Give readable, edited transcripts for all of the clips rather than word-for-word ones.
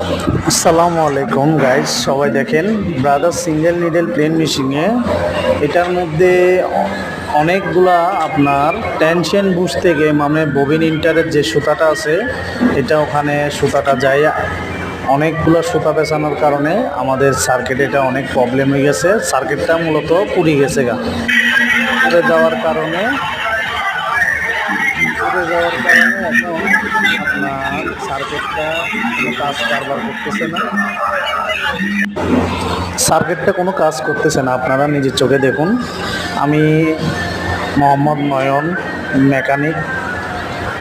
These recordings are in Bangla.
আসসালামু আলাইকুম গাইস, সবাই দেখেন ব্রাদার সিঙ্গেল নিডেল প্লেন মেশিনে এটার মধ্যে অনেকগুলা আপনার টেনশন বুঝ থেকে মানে ববিন ইন্টারের যে সুতাটা আছে এটা ওখানে সুতাটা যায়, অনেকগুলো সুতা পেঁচানোর কারণে আমাদের সার্কিটে এটা অনেক প্রবলেম হয়ে গেছে। সার্কিটটা মূলত পুড়ে গেছে পুড়ে যাওয়ার কারণে এখন আপনার সার্কিটটা কোনো কাজ কারবার করতেছে না। সার্কিটটা কোনো কাজ করতেছে না, আপনারা নিজের চোখে দেখুন। আমি মোহাম্মদ নয়ন, মেকানিক।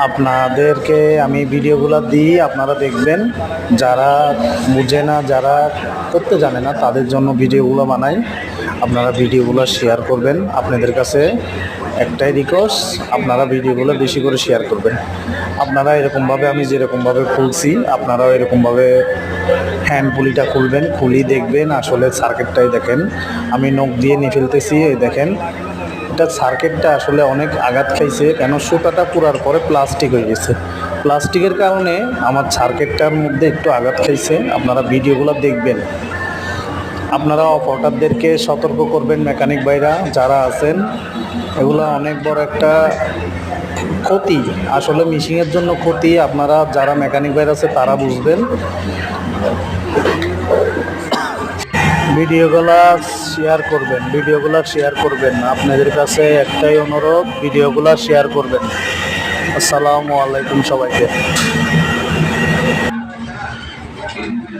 আপনাদেরকে আমি ভিডিওগুলো দিই, আপনারা দেখবেন। যারা বুঝে না, যারা করতে জানে না, তাদের জন্য ভিডিওগুলো বানাই। আপনারা ভিডিওগুলো শেয়ার করবেন। আপনাদের কাছে একটাই রিকোয়েস্ট, আপনারা ভিডিওগুলো বেশি করে শেয়ার করবেন। আপনারা এরকমভাবে আমি যেরকমভাবে খুলছি, আপনারাও এরকমভাবে হ্যান্ড পুলিটা খুলবেন, খুলি দেখবেন আসলে সার্কিটটাই দেখেন। আমি নখ দিয়ে নিয়ে ফেলতেছি, এই দেখেন এটা সার্কিটটা আসলে অনেক আঘাত খাইছে। কেন সুতাটা পুরার পরে প্লাস্টিক হয়ে গেছে, প্লাস্টিকের কারণে আমার সার্কিটটার মধ্যে একটু আঘাত খাইছে। আপনারা ভিডিওগুলো দেখবেন। আপনারা অপারেটরদেরকে সতর্ক করবেন, মেকানিক ভাইরা যারা আছেন। এগুলো অনেক বড় একটা ক্ষতি, আসলে মেশিনের জন্য ক্ষতি। আপনারা যারা মেকানিক ভাইরা আছে তারা বুঝবেন। ভিডিওগুলো শেয়ার করবেন। আপনাদের কাছে একটাই অনুরোধ, ভিডিওগুলো শেয়ার করবেন। আসসালামু আলাইকুম সবাইকে।